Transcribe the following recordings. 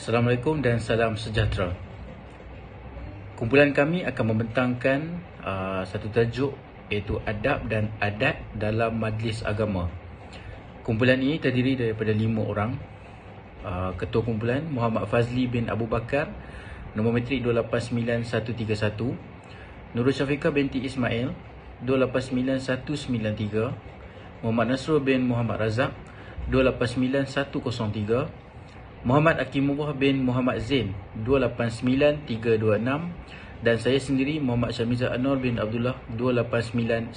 Assalamualaikum dan salam sejahtera. Kumpulan kami akan membentangkan satu tajuk iaitu adab dan adat dalam majlis agama. Kumpulan ini terdiri daripada 5 orang. Ketua kumpulan Muhammad Fazli bin Abu Bakar, nombor metrik 289131. Nurul Syafiqah binti Ismail 289193. Muhammad Nasrul bin Muhammad Razak 289103. Muhammad Akimullah bin Muhammad Zain 289326 dan saya sendiri Muhammad Syamiza Anwar bin Abdullah 289115.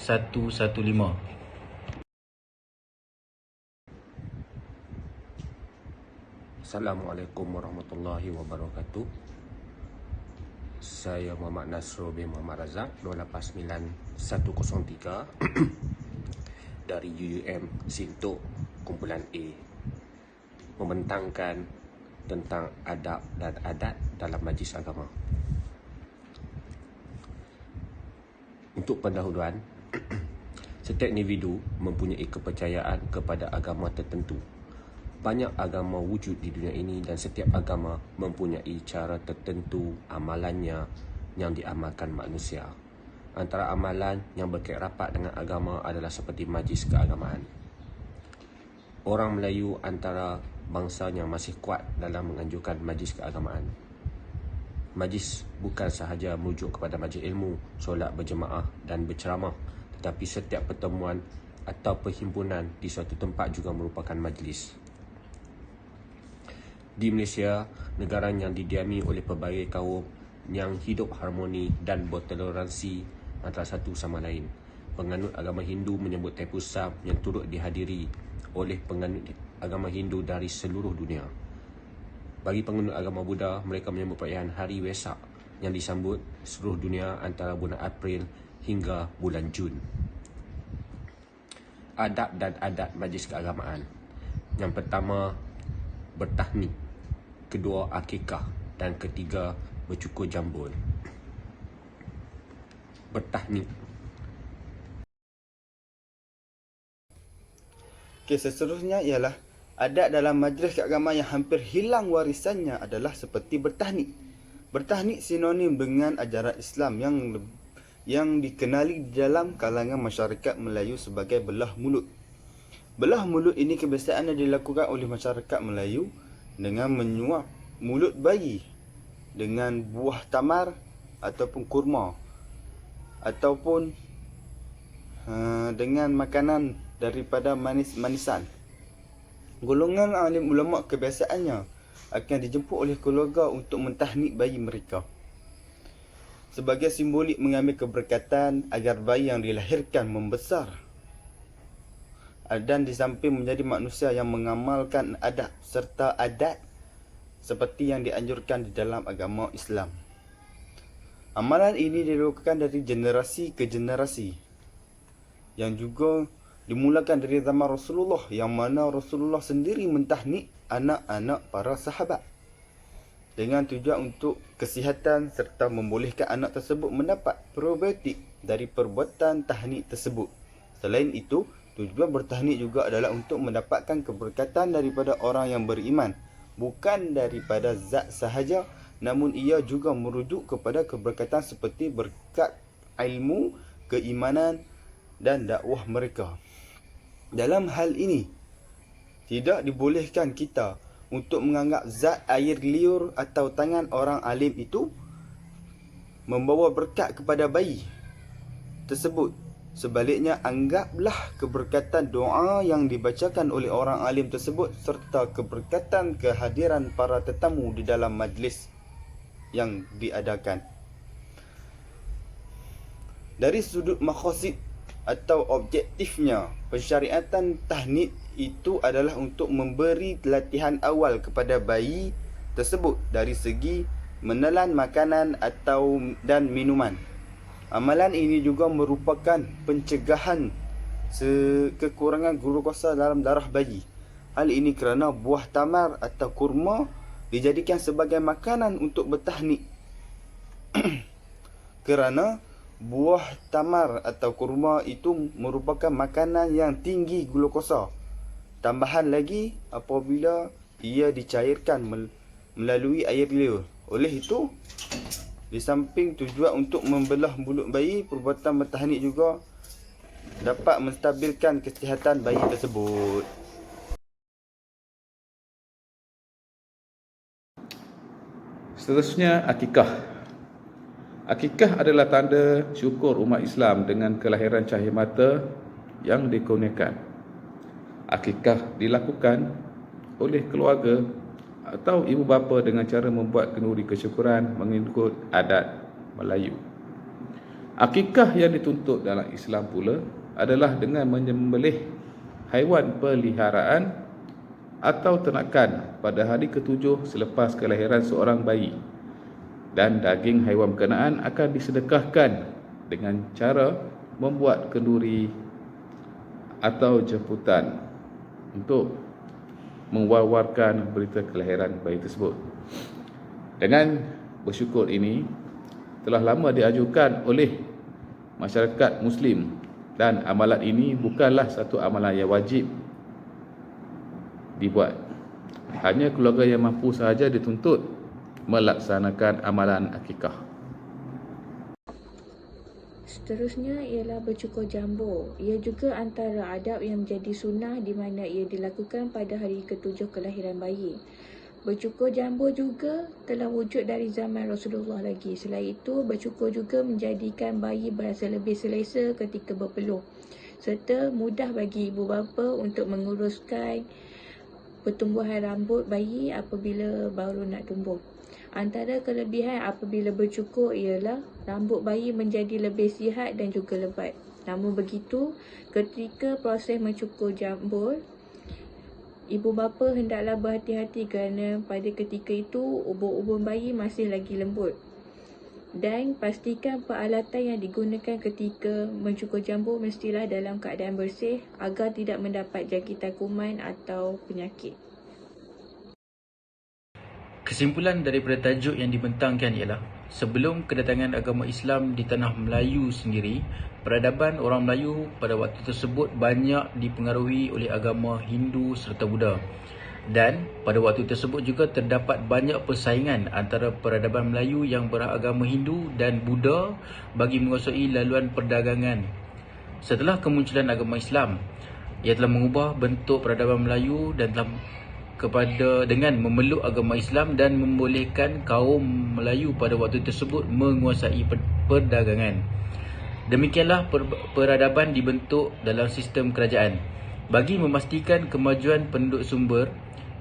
Assalamualaikum warahmatullahi wabarakatuh. Saya Muhammad Nasrul bin Muhammad Razak 289103 dari UUM Sintok Kumpulan A, membentangkan tentang adab dan adat dalam majlis agama. Untuk pendahuluan, setiap individu mempunyai kepercayaan kepada agama tertentu. Banyak agama wujud di dunia ini dan setiap agama mempunyai cara tertentu amalannya yang diamalkan manusia. Antara amalan yang berkait rapat dengan agama adalah seperti majlis keagamaan. Orang Melayu antara bangsa yang masih kuat dalam menganjurkan majlis keagamaan. Majlis bukan sahaja merujuk kepada majlis ilmu, solat berjemaah dan berceramah, tetapi setiap pertemuan atau perhimpunan di suatu tempat juga merupakan majlis. Di Malaysia, negara yang didiami oleh pelbagai kaum yang hidup harmoni dan bertoleransi antara satu sama lain. Penganut agama Hindu menyebut Thaipusam yang turut dihadiri oleh penganut agama Hindu dari seluruh dunia. Bagi penganut agama Buddha, mereka menyambut perayaan Hari Wesak yang disambut seluruh dunia antara bulan April hingga bulan Jun. Adab dan adat majlis keagamaan. Yang pertama, bertahnik. Kedua, akikah. Dan ketiga, bercukur jambul. Bertahnik. Seterusnya ialah adat dalam majlis keagamaan yang hampir hilang warisannya adalah seperti bertahnik. Bertahnik sinonim dengan ajaran Islam yang dikenali di dalam kalangan masyarakat Melayu sebagai belah mulut. Belah mulut ini kebiasaan yang dilakukan oleh masyarakat Melayu dengan menyuap mulut bayi dengan buah tamar ataupun kurma ataupun dengan makanan daripada manisan. Golongan alim ulama kebiasaannya akan dijemput oleh keluarga untuk mentahnik bayi mereka sebagai simbolik mengambil keberkatan agar bayi yang dilahirkan membesar dan di samping menjadi manusia yang mengamalkan adab serta adat seperti yang dianjurkan di dalam agama Islam. Amalan ini dilakukan dari generasi ke generasi yang juga dimulakan dari zaman Rasulullah, yang mana Rasulullah sendiri mentahnik anak-anak para sahabat dengan tujuan untuk kesihatan serta membolehkan anak tersebut mendapat probiotik dari perbuatan tahnik tersebut. Selain itu, tujuan bertahnik juga adalah untuk mendapatkan keberkatan daripada orang yang beriman, bukan daripada zat sahaja, namun ia juga merujuk kepada keberkatan seperti berkat ilmu, keimanan dan dakwah mereka. Dalam hal ini, tidak dibolehkan kita untuk menganggap zat air liur atau tangan orang alim itu membawa berkat kepada bayi tersebut. Sebaliknya, anggaplah keberkatan doa yang dibacakan oleh orang alim tersebut serta keberkatan kehadiran para tetamu di dalam majlis yang diadakan. Dari sudut maqasid atau objektifnya, pensyariatan tahnik itu adalah untuk memberi latihan awal kepada bayi tersebut dari segi menelan makanan dan minuman. Amalan ini juga merupakan pencegahan kekurangan glukosa dalam darah bayi. Hal ini kerana buah tamar atau kurma dijadikan sebagai makanan untuk bertahnik. Kerana buah tamar atau kurma itu merupakan makanan yang tinggi glukosa. Tambahan lagi, apabila ia dicairkan melalui air liur. Oleh itu, di samping tujuan untuk membelah mulut bayi, perbuatan bertahanik juga dapat menstabilkan kesihatan bayi tersebut. Seterusnya, akikah. Akikah adalah tanda syukur umat Islam dengan kelahiran cahaya mata yang dikurniakan. Akikah dilakukan oleh keluarga atau ibu bapa dengan cara membuat kenduri kesyukuran mengikut adat Melayu. Akikah yang dituntut dalam Islam pula adalah dengan menyembelih haiwan peliharaan atau ternakan pada hari ke-7 selepas kelahiran seorang bayi, dan daging haiwan berkenaan akan disedekahkan dengan cara membuat kenduri atau jemputan untuk mewawarkan berita kelahiran bayi tersebut. Dengan bersyukur ini telah lama diajukan oleh masyarakat Muslim, dan amalan ini bukanlah satu amalan yang wajib dibuat. Hanya keluarga yang mampu sahaja dituntut melaksanakan amalan akikah. Seterusnya ialah bercukur jambur. Ia juga antara adab yang menjadi sunnah di mana ia dilakukan pada hari ke-7 kelahiran bayi. Bercukur jambur juga telah wujud dari zaman Rasulullah lagi. Selain itu, bercukur juga menjadikan bayi berasa lebih selesa ketika berpeluh, serta mudah bagi ibu bapa untuk menguruskan pertumbuhan rambut bayi apabila baru nak tumbuh. Antara kelebihan apabila bercukur ialah rambut bayi menjadi lebih sihat dan juga lebat. Namun begitu, ketika proses mencukur jambur, ibu bapa hendaklah berhati-hati kerana pada ketika itu ubun-ubun bayi masih lagi lembut. Dan pastikan peralatan yang digunakan ketika mencukur jambur mestilah dalam keadaan bersih agar tidak mendapat jangkitan kuman atau penyakit. Kesimpulan daripada tajuk yang dibentangkan ialah, sebelum kedatangan agama Islam di tanah Melayu sendiri, peradaban orang Melayu pada waktu tersebut banyak dipengaruhi oleh agama Hindu serta Buddha. Dan pada waktu tersebut juga terdapat banyak persaingan antara peradaban Melayu yang beragama Hindu dan Buddha bagi menguasai laluan perdagangan. Setelah kemunculan agama Islam, ia telah mengubah bentuk peradaban Melayu dan telah dengan memeluk agama Islam dan membolehkan kaum Melayu pada waktu tersebut menguasai perdagangan. Demikianlah peradaban dibentuk dalam sistem kerajaan. Bagi memastikan kemajuan penduduk sumber,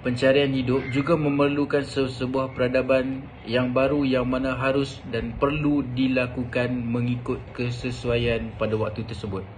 pencarian hidup juga memerlukan sebuah peradaban yang baru yang mana harus dan perlu dilakukan mengikut kesesuaian pada waktu tersebut.